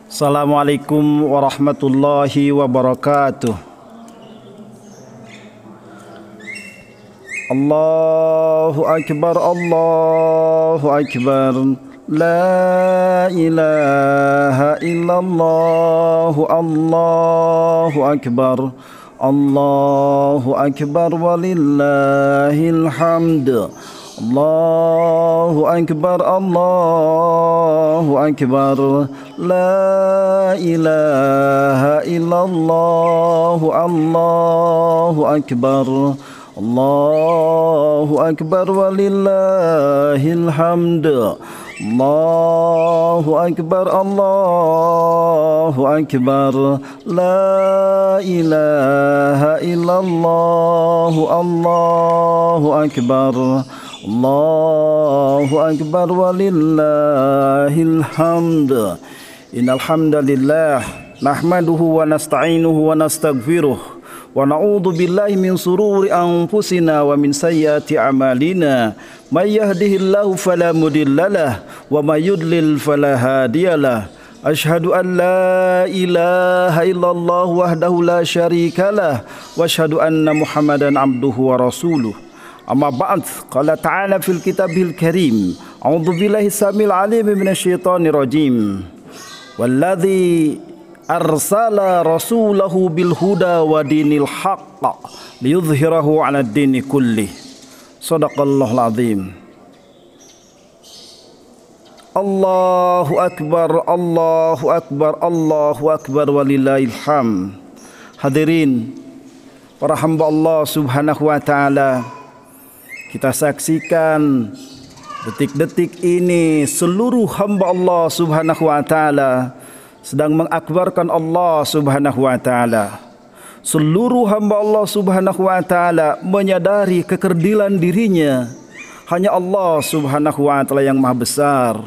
Assalamualaikum warahmatullahi wabarakatuh. Allahu Akbar, Allahu Akbar. La ilaha illallah, Allahu Akbar. Allahu Akbar walillahil hamd. Allahu Akbar, Allahu Akbar. La ilaha illallah, Allahu Akbar. Allahu Akbar walillahil hamd. Allahu Akbar, Allahu Akbar. La ilaha illallah, Allahu Akbar. Allahu Akbar walillahil hamd. Innal hamdalillah nahmaduhu wa nasta'inuhu wa nastaghfiruh wa na'udzu billahi min sururi anfusina wa min sayyiati a'malina. May yahdihillahu fala mudhillalah wa may yudlil fala hadiyalah. Asyhadu an la ilaha illallah wahdahu la syarikalah wa asyhadu anna Muhammadan abduhu wa rasuluh. Amma ba'd, qala ta'ala fil kitabil karim, a'udzu billahi samil alim minasyaitonir rajim. Walladzi arsala rasulahu bil huda wa dinil haqq liyudhhirahu 'ala ad-dini kullih. Shadaqallahul azim. Allahu akbar, Allahu akbar, Allahu akbar walillahil hamd. Hadirin para hamba Allah Subhanahu wa taala, kita saksikan detik-detik ini seluruh hamba Allah Subhanahu wa taala sedang mengakbarkan Allah Subhanahu wa taala. Seluruh hamba Allah Subhanahu wa taala menyadari kekerdilan dirinya. Hanya Allah Subhanahu wa taala yang maha besar.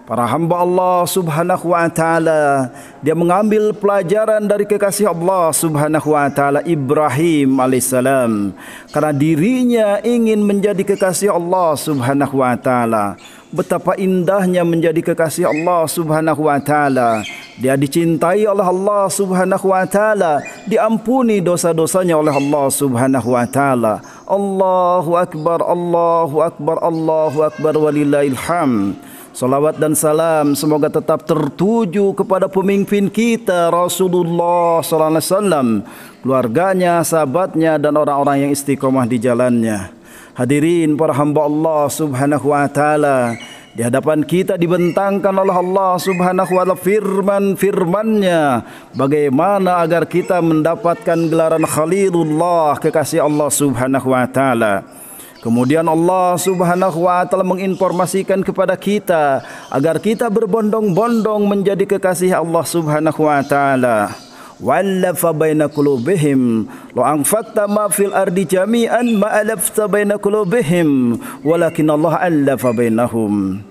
Para hamba Allah Subhanahu wa taala, dia mengambil pelajaran dari kekasih Allah Subhanahu wa taala Ibrahim alaihissalam, karena dirinya ingin menjadi kekasih Allah Subhanahu wa taala. Betapa indahnya menjadi kekasih Allah Subhanahu wa taala. Dia dicintai oleh Allah Subhanahu wa taala, diampuni dosa-dosanya oleh Allah Subhanahu wa taala. Allahu akbar, Allahu akbar, Allahu akbar walillahil hamd. Salawat dan salam semoga tetap tertuju kepada pemimpin kita Rasulullah sallallahu alaihi wasallam, keluarganya, sahabatnya dan orang-orang yang istiqomah di jalannya. Hadirin para hamba Allah Subhanahu wa taala, di hadapan kita dibentangkan oleh Allah Subhanahu wa taala firman-firman-Nya, bagaimana agar kita mendapatkan gelaran Khalilullah, kekasih Allah Subhanahu wa taala. Kemudian Allah Subhanahu wa taala menginformasikan kepada kita agar kita berbondong-bondong menjadi kekasih Allah Subhanahu wa taala. Wallafa baina qulubihim la anfaqta ma fil ardi jami'an ma alafta baina qulubihim walakin Allah allafa bainahum.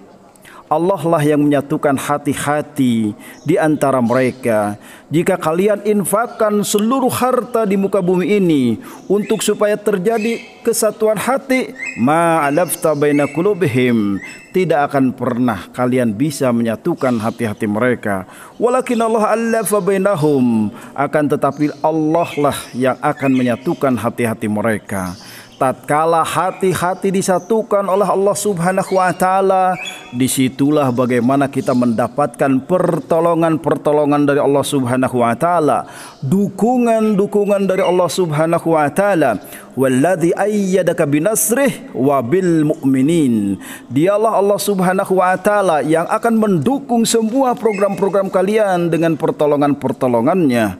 Allah lah yang menyatukan hati-hati di antara mereka. Jika kalian infakkan seluruh harta di muka bumi ini untuk supaya terjadi kesatuan hati, ma'alafta baina qulubihim, tidak akan pernah kalian bisa menyatukan hati-hati mereka. Walakin Allah allafa bainahum, akan tetapi Allah lah yang akan menyatukan hati-hati mereka. Tatkala hati-hati disatukan oleh Allah Subhanahu wa taala, disitulah bagaimana kita mendapatkan pertolongan-pertolongan dari Allah Subhanahu wa taala, dukungan-dukungan dari Allah Subhanahu wa taala. Walladzi ayyadaka binasrih wa bil mu'minin. Dialah Allah Subhanahu wa taala yang akan mendukung semua program-program kalian dengan pertolongan-pertolongannya.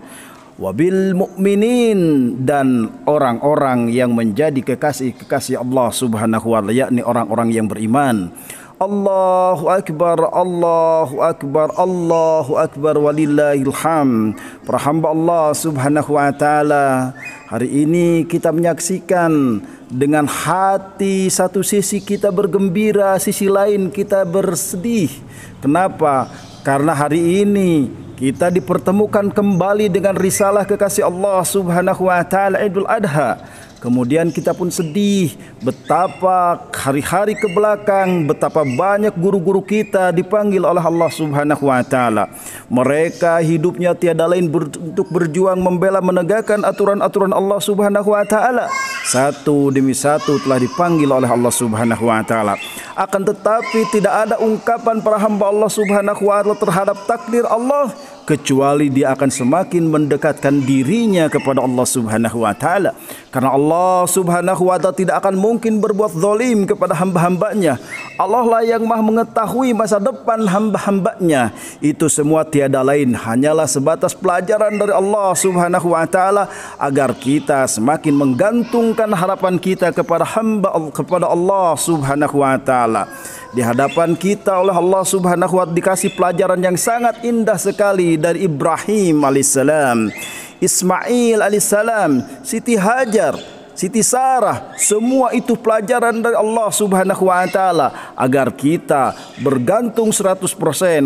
Wabil mu'minin, dan orang-orang yang menjadi kekasih-kekasih Allah Subhanahu wa taala, yakni orang-orang yang beriman. Allahu akbar, Allahu akbar, Allahu akbar walillahil hamd. Para hamba Allah Subhanahu wa taala, hari ini kita menyaksikan dengan hati satu sisi kita bergembira, sisi lain kita bersedih. Kenapa? Karena hari ini kita dipertemukan kembali dengan risalah kekasih Allah Subhanahu wa taala Idul Adha. Kemudian kita pun sedih betapa hari-hari ke belakang, betapa banyak guru-guru kita dipanggil oleh Allah Subhanahu wa taala. Mereka hidupnya tiada lain untuk berjuang membela menegakkan aturan-aturan Allah Subhanahu wa taala. Satu demi satu telah dipanggil oleh Allah Subhanahu wa taala. Akan tetapi tidak ada ungkapan para hamba Allah Subhanahu wa taala terhadap takdir Allah kecuali dia akan semakin mendekatkan dirinya kepada Allah Subhanahu wa taala. Karena Allah Subhanahu wa taala tidak akan mungkin berbuat zalim kepada hamba-hambanya. Allah lah yang Maha mengetahui masa depan hamba-hambanya. Itu semua tiada lain hanyalah sebatas pelajaran dari Allah Subhanahu wa taala agar kita semakin menggantungkan harapan kita kepada Allah Subhanahu wa taala. Di hadapan kita oleh Allah Subhanahu wa taala dikasih pelajaran yang sangat indah sekali dari Ibrahim alaihissalam, Ismail alaihissalam, Siti Hajar, Siti Sarah, semua itu pelajaran dari Allah Subhanahu wa taala agar kita bergantung 100%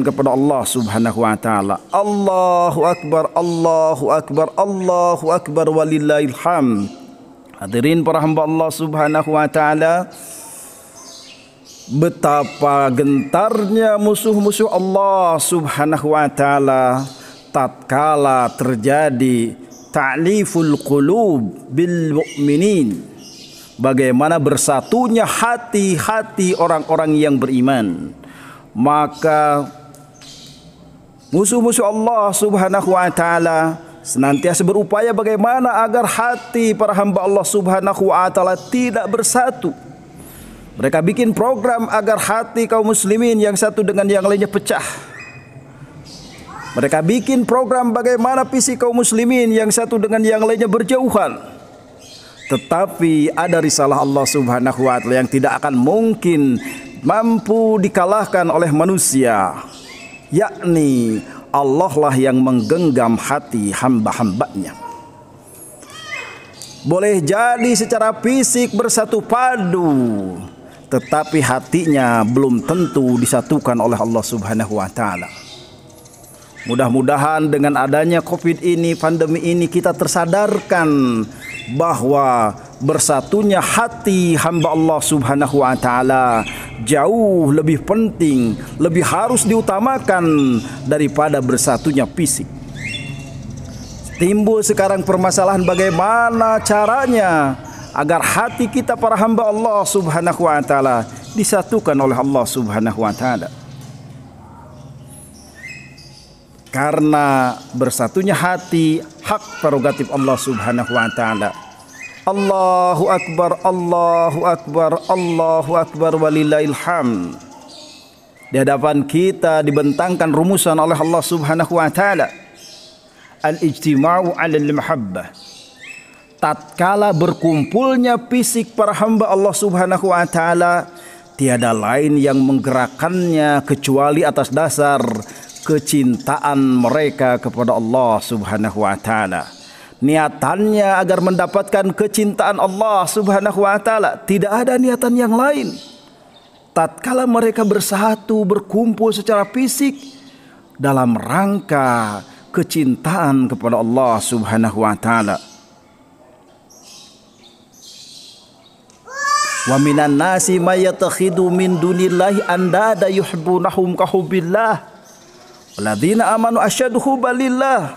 kepada Allah Subhanahu wa taala. Allahu akbar, Allahu akbar, Allahu akbar walillahil hamd. Hadirin para hamba Allah Subhanahu wa taala, betapa gentarnya musuh-musuh Allah Subhanahu wa taala tatkala terjadi ta'liful qulub bil mu'minin. Bagaimana bersatunya hati-hati orang-orang yang beriman. Maka musuh-musuh Allah Subhanahu wa taala senantiasa berupaya bagaimana agar hati para hamba Allah Subhanahu wa taala tidak bersatu. Mereka bikin program agar hati kaum muslimin yang satu dengan yang lainnya pecah. Mereka bikin program bagaimana visi kaum muslimin yang satu dengan yang lainnya berjauhan. Tetapi ada risalah Allah Subhanahu wa taala yang tidak akan mungkin mampu dikalahkan oleh manusia, yakni Allah lah yang menggenggam hati hamba-hambanya. Boleh jadi secara fisik bersatu padu, tetapi hatinya belum tentu disatukan oleh Allah Subhanahu wa taala. Mudah-mudahan dengan adanya Covid ini, pandemi ini, kita tersadarkan bahwa bersatunya hati hamba Allah Subhanahu wa taala jauh lebih penting, lebih harus diutamakan daripada bersatunya fisik. Timbul sekarang permasalahan bagaimana caranya agar hati kita para hamba Allah Subhanahu wa taala disatukan oleh Allah Subhanahu wa taala. Karena bersatunya hati hak prerogatif Allah Subhanahu wa taala. Allahu akbar, Allahu akbar, Allahu akbar walillahil hamd. Di hadapan kita dibentangkan rumusan oleh Allah Subhanahu wa taala. Al-ijtima'u 'alal mahabbah. Tatkala berkumpulnya fisik para hamba Allah Subhanahu wa taala, tiada lain yang menggerakkannya kecuali atas dasar kecintaan mereka kepada Allah Subhanahu wa taala. Niatannya agar mendapatkan kecintaan Allah Subhanahu wa taala, tidak ada niatan yang lain. Tatkala mereka bersatu berkumpul secara fisik dalam rangka kecintaan kepada Allah Subhanahu wa taala. Wa minan nasi may yatakhidu min dunillahi andada yuhibbunahum ka hubbillah. Walladzina amanu asyaddu hubbalillah.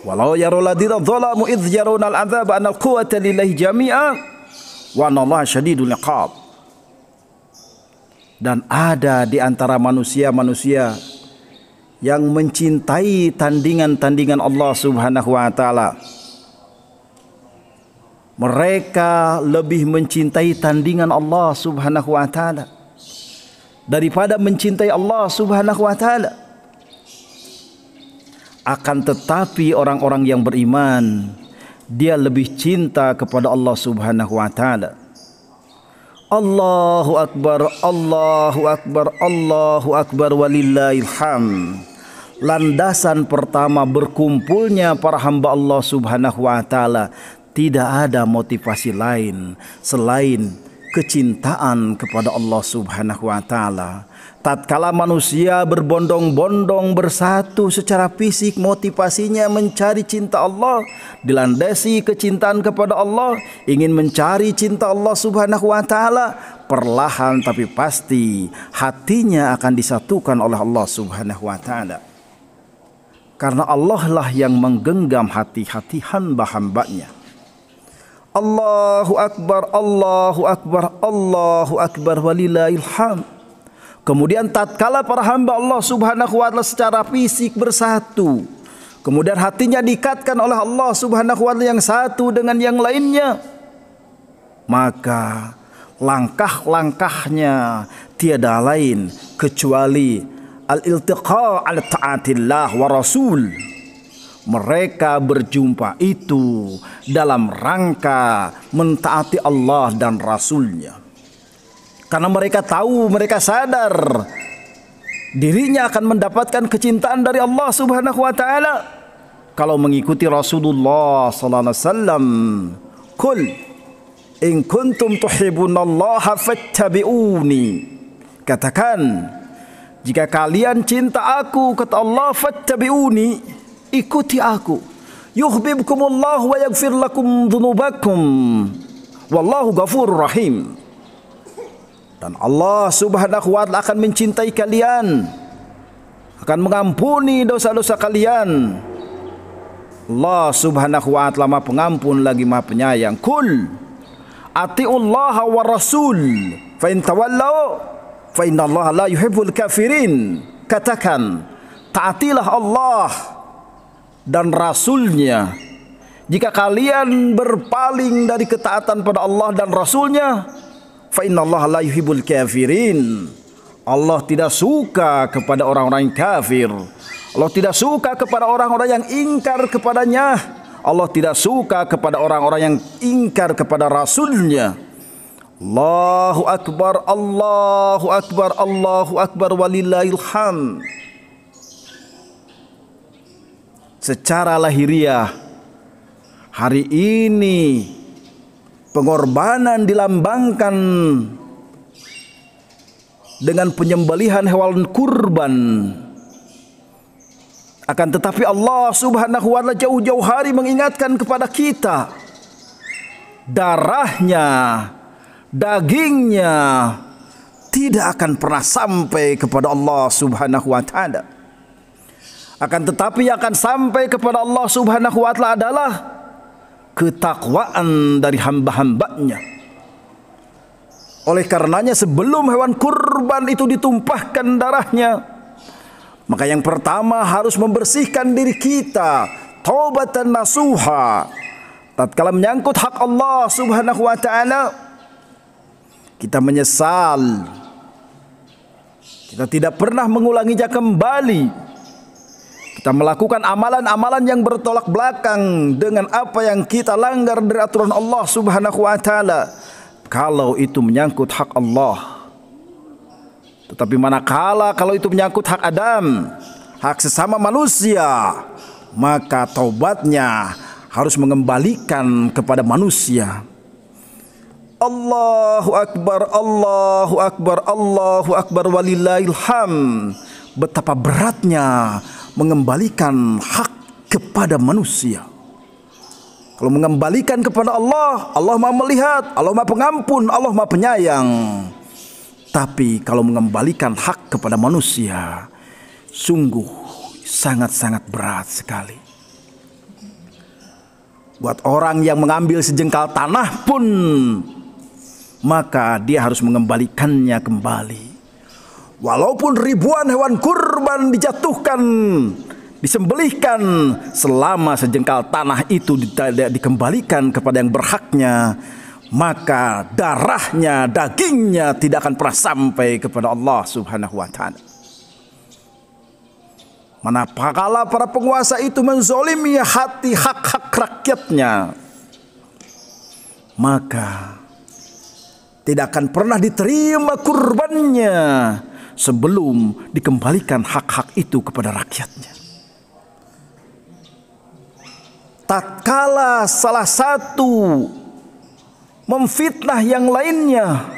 Walau yarul ladzina dzalamu idz yarawna al'adzaba anal quwwata lillahi jami'a wa anallaha syadidul iqab. Dan ada di antara manusia-manusia yang mencintai tandingan-tandingan Allah Subhanahu wa taala. Mereka lebih mencintai tandingan Allah Subhanahu wa taala daripada mencintai Allah Subhanahu wa taala. Akan tetapi orang-orang yang beriman, dia lebih cinta kepada Allah Subhanahu wa taala. Allahu akbar, Allahu akbar, Allahu akbar walillahil hamd. Landasan pertama berkumpulnya para hamba Allah Subhanahu wa taala, tidak ada motivasi lain selain kecintaan kepada Allah Subhanahu wa taala. Tatkala manusia berbondong-bondong bersatu secara fisik, motivasinya mencari cinta Allah, dilandasi kecintaan kepada Allah, ingin mencari cinta Allah Subhanahu wa taala, perlahan tapi pasti hatinya akan disatukan oleh Allah Subhanahu wa taala. Karena Allah lah yang menggenggam hati-hati hamba-hambanya. Allahu Akbar, Allahu Akbar, Allahu Akbar walillahil hamd. Kemudian tatkala para hamba Allah Subhanahu wa taala secara fisik bersatu, kemudian hatinya diikatkan oleh Allah Subhanahu wa taala yang satu dengan yang lainnya, maka langkah-langkahnya tiada lain kecuali al-iltiqa' ala ta'atillah wa rasul. Mereka berjumpa itu dalam rangka mentaati Allah dan Rasulnya. Karena mereka tahu, mereka sadar dirinya akan mendapatkan kecintaan dari Allah Subhanahu wa taala kalau mengikuti Rasulullah sallallahu alaihi wasallam. Qul in kuntum tuhibbunallaha fattabi'uni. Katakan, jika kalian cinta aku, kata Allah, fattabi'uni, ikuti aku. Yuhibbukumullahu wa yaghfir lakum dzunubakum. Wallahu ghafurur rahim. Dan Allah Subhanahu wa taala akan mencintai kalian, akan mengampuni dosa-dosa kalian. Allah Subhanahu wa taala Maha Pengampun lagi Maha Penyayang. Qul atiullaha wa rasul fa in tawallaw fa innallaha la yuhibbul kafirin. Katakan, taatilah Allah dan Rasulnya. Jika kalian berpaling dari ketaatan pada Allah dan Rasulnya, fa innallaha la yuhibbul kafirin. Allah tidak suka kepada orang-orang yang kafir. Allah tidak suka kepada orang-orang yang ingkar kepadanya. Allah tidak suka kepada orang-orang yang ingkar kepada Rasulnya. Allahu Akbar, Allahu Akbar, Allahu Akbar walillahil hamd. Secara lahiriah, hari ini pengorbanan dilambangkan dengan penyembelihan hewan kurban. Akan tetapi Allah Subhanahu wa taala jauh-jauh hari mengingatkan kepada kita, darahnya, dagingnya tidak akan pernah sampai kepada Allah Subhanahu wa taala. Akan tetapi yang akan sampai kepada Allah Subhanahu wa taala adalah ketakwaan dari hamba-hambanya. Oleh karenanya sebelum hewan kurban itu ditumpahkan darahnya, maka yang pertama harus membersihkan diri kita, taubatan nasuha. Tatkala menyangkut hak Allah Subhanahu wa taala, kita menyesal, kita tidak pernah mengulanginya kembali. Kita melakukan amalan-amalan yang bertolak belakang dengan apa yang kita langgar dari aturan Allah Subhanahu wa taala, kalau itu menyangkut hak Allah. Tetapi manakala kalau itu menyangkut hak Adam, hak sesama manusia, maka taubatnya harus mengembalikan kepada manusia. Allahu Akbar, Allahu Akbar, Allahu Akbar walillahil hamd. Betapa beratnya mengembalikan hak kepada manusia. Kalau mengembalikan kepada Allah, Allah Maha melihat, Allah Maha Pengampun, Allah Maha Penyayang. Tapi kalau mengembalikan hak kepada manusia, sungguh sangat-sangat berat sekali. Buat orang yang mengambil sejengkal tanah pun, maka dia harus mengembalikannya kembali. Walaupun ribuan hewan kurban dijatuhkan, disembelihkan, selama sejengkal tanah itu tidak dikembalikan kepada yang berhaknya, maka darahnya, dagingnya tidak akan pernah sampai kepada Allah Subhanahu wa taala. Manakala para penguasa itu menzolimi hati hak-hak rakyatnya, maka tidak akan pernah diterima kurbannya sebelum dikembalikan hak-hak itu kepada rakyatnya. Tatkala salah satu memfitnah yang lainnya.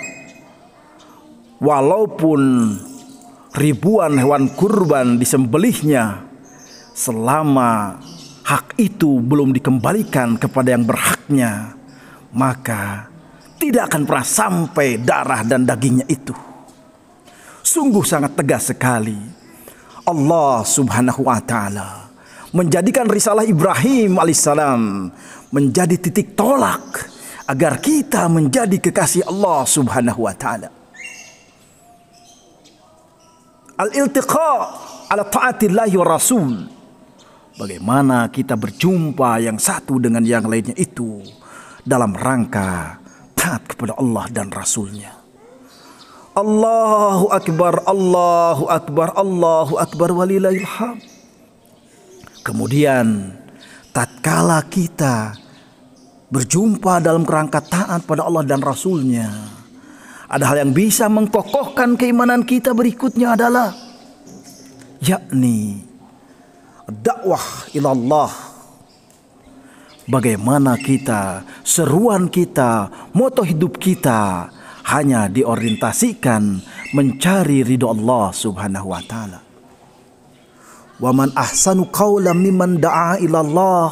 Walaupun ribuan hewan kurban disembelihnya, selama hak itu belum dikembalikan kepada yang berhaknya, maka tidak akan pernah sampai darah dan dagingnya itu. Sungguh sangat tegas sekali Allah Subhanahu wa ta'ala menjadikan risalah Ibrahim alaihissalam menjadi titik tolak agar kita menjadi kekasih Allah Subhanahu wa ta'ala. Al-iltiqa ala ta'atillahi wa rasul. Bagaimana kita berjumpa yang satu dengan yang lainnya itu dalam rangka taat kepada Allah dan Rasulnya. Allahu Akbar, Allahu Akbar, Allahu Akbar walillahil hamd. Kemudian tatkala kita berjumpa dalam kerangka taat pada Allah dan Rasulnya, ada hal yang bisa mengkokohkan keimanan kita berikutnya adalah yakni dakwah ilallah. Bagaimana kita, seruan kita, moto hidup kita hanya diorientasikan mencari ridho Allah Subhanahu wa ta'ala. Wa man ahsanu qawlan mimman da'a ilallah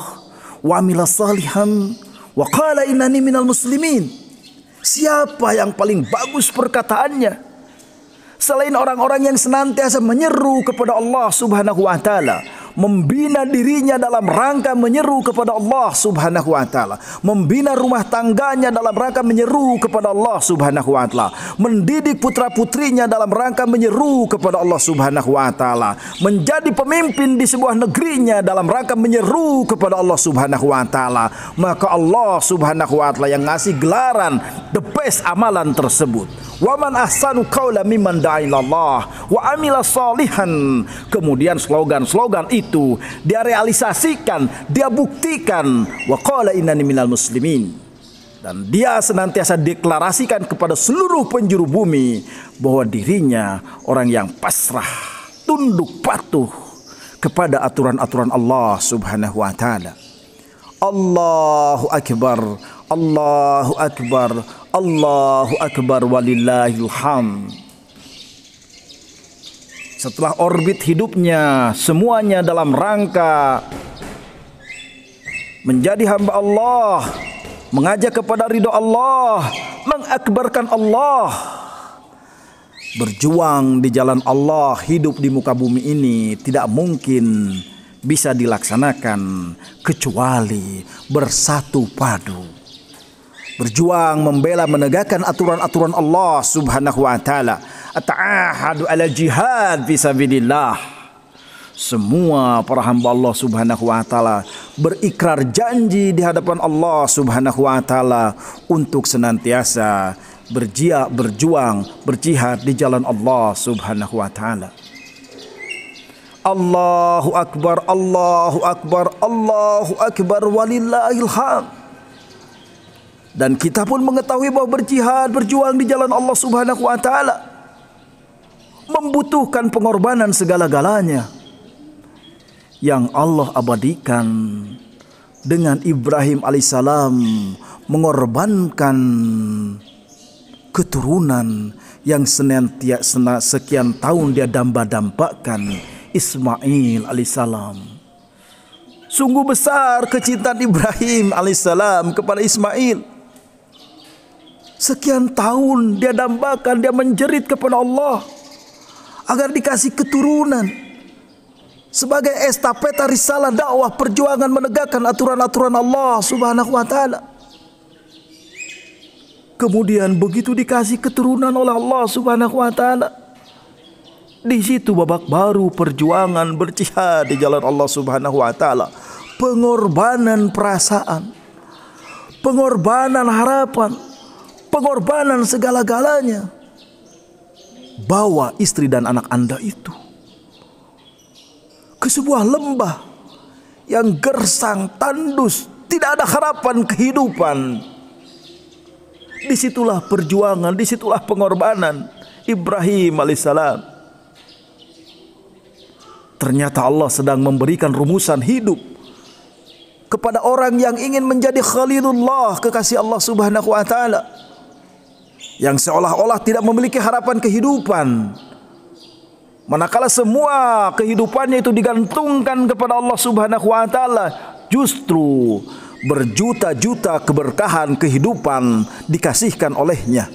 wa amila salihan wa qala innani minal muslimin. Siapa yang paling bagus perkataannya selain orang-orang yang senantiasa menyeru kepada Allah Subhanahu wa ta'ala, membina dirinya dalam rangka menyeru kepada Allah Subhanahu wa ta'ala, membina rumah tangganya dalam rangka menyeru kepada Allah Subhanahu wa ta'ala, mendidik putra-putrinya dalam rangka menyeru kepada Allah Subhanahu wa ta'ala, menjadi pemimpin di sebuah negerinya dalam rangka menyeru kepada Allah Subhanahu wa ta'ala, maka Allah Subhanahu wa ta'ala yang ngasih gelaran the best amalan tersebut. Wa man ahsanu qawlan mimman da'a ilallah wa amila salihan. Kemudian slogan-slogan itu dia realisasikan, dia buktikan, wa qala innani minal muslimin. Dan dia senantiasa deklarasikan kepada seluruh penjuru bumi bahwa dirinya orang yang pasrah, tunduk patuh kepada aturan-aturan Allah Subhanahu wa ta'ala. Allahu Akbar, Allahu Akbar, Allahu Akbar walillahil hamd. Setelah orbit hidupnya semuanya dalam rangka menjadi hamba Allah, mengajak kepada ridho Allah, mengakbarkan Allah, berjuang di jalan Allah, hidup di muka bumi ini tidak mungkin bisa dilaksanakan kecuali bersatu padu. Berjuang membela menegakkan aturan-aturan Allah Subhanahu wa ta'ala. At-ta'ahadu ala jihad fisabilillah. Semua para hamba Allah Subhanahu wa ta'ala berikrar janji di hadapan Allah Subhanahu wa ta'ala untuk senantiasa berjuang, berjihad di jalan Allah Subhanahu wa ta'ala. Allahu Akbar, Allahu Akbar, Allahu Akbar walillahil hamd. Dan kita pun mengetahui bahwa berjihad, berjuang di jalan Allah Subhanahu wa ta'ala membutuhkan pengorbanan segala-galanya yang Allah abadikan dengan Ibrahim alaihissalam mengorbankan keturunan yang senantiasa sekian tahun dia damba-dambakan, Ismail alaihissalam. Sungguh besar kecintaan Ibrahim alaihissalam kepada Ismail. Sekian tahun dia dambakan, dia menjerit kepada Allah agar dikasih keturunan sebagai estafeta risalah dakwah perjuangan menegakkan aturan-aturan Allah Subhanahu wa ta'ala. Kemudian begitu dikasih keturunan oleh Allah Subhanahu wa ta'ala, di situ babak baru perjuangan berjihad di jalan Allah Subhanahu wa ta'ala. Pengorbanan perasaan, pengorbanan harapan, pengorbanan segala-galanya. Bawa istri dan anak Anda itu ke sebuah lembah yang gersang, tandus, tidak ada harapan kehidupan. Disitulah perjuangan, disitulah pengorbanan Ibrahim alaihissalam. Ternyata Allah sedang memberikan rumusan hidup kepada orang yang ingin menjadi Khalilullah, kekasih Allah Subhanahu wa taala, yang seolah-olah tidak memiliki harapan kehidupan, manakala semua kehidupannya itu digantungkan kepada Allah Subhanahu wa taala. Justru berjuta-juta keberkahan kehidupan dikasihkan olehnya.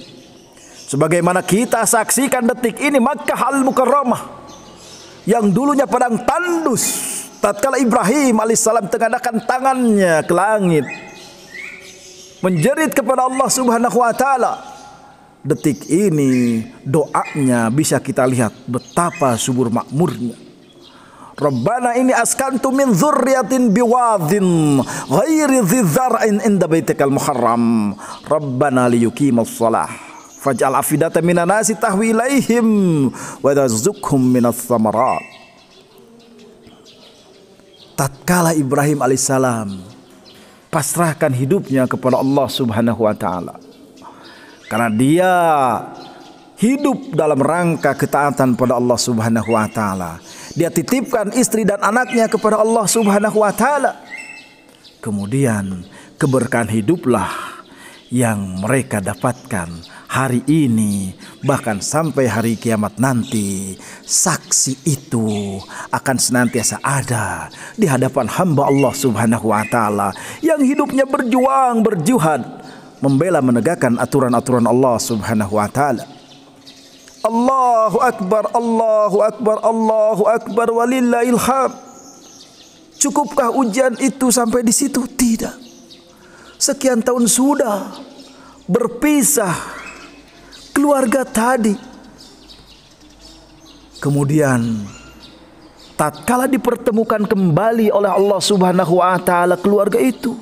Sebagaimana kita saksikan detik ini Makkah Al-Mukarramah yang dulunya padang tandus, tatkala Ibrahim alaihissalam tengadakan tangannya ke langit menjerit kepada Allah Subhanahu wa taala, detik ini doanya bisa kita lihat betapa subur makmurnya. Rabbana ini askantu min dzurriyyatin biwadin ghairi dzi dzar'in inda baitikal muharram Rabbana liyuqimus shalah faj'al afidatan minan nasi tahwi ilaihim wa tarzuqhum minas samarat. Tatkala Ibrahim alaihissalam pasrahkan hidupnya kepada Allah Subhanahu wa taala, karena dia hidup dalam rangka ketaatan pada Allah Subhanahu wa taala, dia titipkan istri dan anaknya kepada Allah Subhanahu wa taala. Kemudian keberkahan hiduplah yang mereka dapatkan hari ini, bahkan sampai hari kiamat nanti. Saksi itu akan senantiasa ada di hadapan hamba Allah Subhanahu wa taala yang hidupnya berjuang, berjihad, membela menegakkan aturan-aturan Allah Subhanahu wa taala. Allahu Akbar, Allahu Akbar, Allahu Akbar walillahil hamd. Cukupkah ujian itu sampai di situ? Tidak. Sekian tahun sudah berpisah keluarga tadi. Kemudian tatkala dipertemukan kembali oleh Allah Subhanahu wa taala keluarga itu,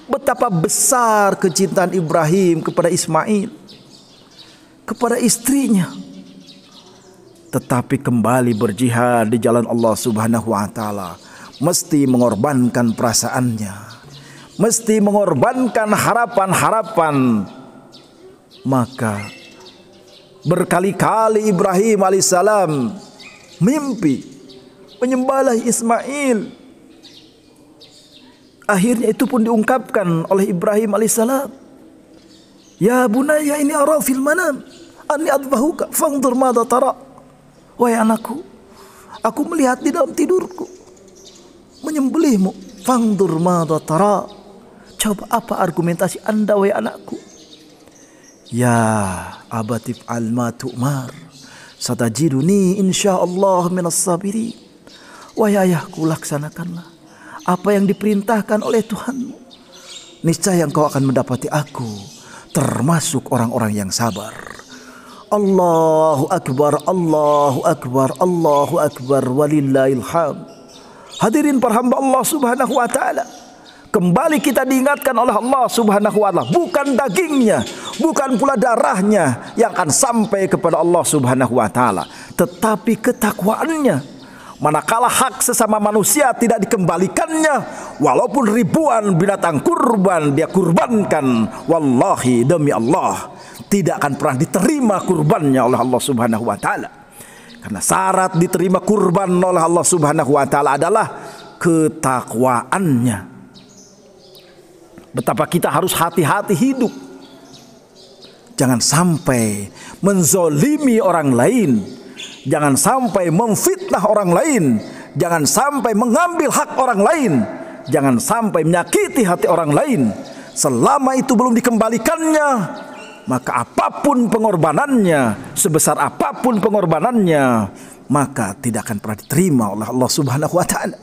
betapa besar kecintaan Ibrahim kepada Ismail, kepada istrinya, tetapi kembali berjihad di jalan Allah Subhanahu wa taala mesti mengorbankan perasaannya, mesti mengorbankan harapan-harapan. Maka berkali-kali Ibrahim alaihissalam mimpi menyembelih Ismail. Akhirnya itu pun diungkapkan oleh Ibrahim alaihissalam, ya bunayya ini ara fil manam anni adbahuka fanzur madza tara. Wahai anakku, aku melihat di dalam tidurku menyembelihmu. Fanzur madza tara. Coba apa argumentasi Anda wahai anakku? Ya abatif al ma tu'mar satajiduni insyaallah minas sabirin. Wahai ayahku, laksanakanlah apa yang diperintahkan oleh Tuhanmu. Niscaya engkau akan mendapati aku termasuk orang-orang yang sabar. Allahu Akbar, Allahu Akbar, Allahu Akbar walillahil hamd. Hadirin para hamba Allah Subhanahu wa taala, kembali kita diingatkan oleh Allah Subhanahu wa taala, bukan dagingnya, bukan pula darahnya yang akan sampai kepada Allah Subhanahu wa taala, tetapi ketakwaannya. Manakala hak sesama manusia tidak dikembalikannya, walaupun ribuan binatang kurban dia kurbankan, wallahi demi Allah tidak akan pernah diterima kurbannya oleh Allah Subhanahu wa taala. Karena syarat diterima kurban oleh Allah Subhanahu wa taala adalah ketakwaannya. Betapa kita harus hati-hati hidup. Jangan sampai menzolimi orang lain, jangan sampai memfitnah orang lain, jangan sampai mengambil hak orang lain, jangan sampai menyakiti hati orang lain. Selama itu belum dikembalikannya, maka apapun pengorbanannya, sebesar apapun pengorbanannya, maka tidak akan pernah diterima oleh Allah Subhanahu wa taala.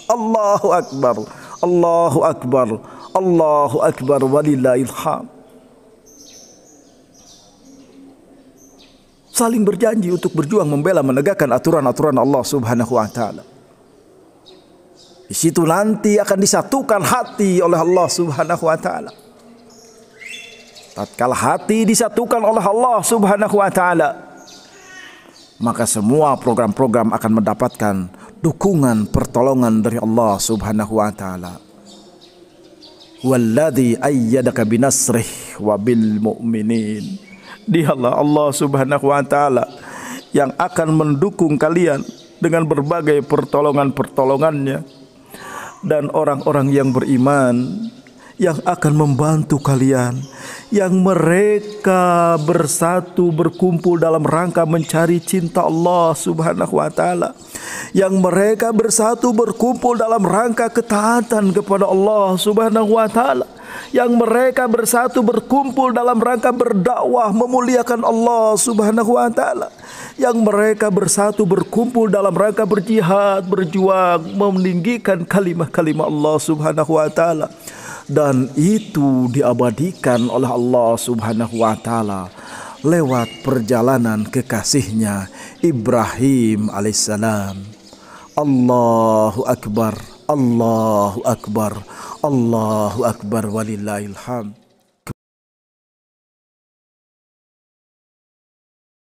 Allahu Akbar, Allahu Akbar, Allahu Akbar walillahil hamd. Saling berjanji untuk berjuang membela menegakkan aturan-aturan Allah Subhanahu wa taala. Di situ nanti akan disatukan hati oleh Allah Subhanahu wa taala. Tatkala hati disatukan oleh Allah Subhanahu wa taala, maka semua program-program akan mendapatkan dukungan pertolongan dari Allah Subhanahu wa taala. Walladzi ayyadaka binasrih wa bil mu'minin. Dialah Allah Subhanahu wa taala yang akan mendukung kalian dengan berbagai pertolongan-pertolongannya. dan orang-orang yang beriman yang akan membantu kalian, yang mereka bersatu berkumpul dalam rangka mencari cinta Allah Subhanahu wa taala, yang mereka bersatu berkumpul dalam rangka ketaatan kepada Allah Subhanahu wa taala, yang mereka bersatu berkumpul dalam rangka berdakwah memuliakan Allah Subhanahu wa taala, yang mereka bersatu berkumpul dalam rangka berjihad, berjuang meninggikan kalimah-kalimah Allah Subhanahu wa taala. Dan itu diabadikan oleh Allah Subhanahu wa taala lewat perjalanan kekasihnya Ibrahim alaihissalam. Allahu akbar, Allahu akbar, Allahu akbar walillahil hamd.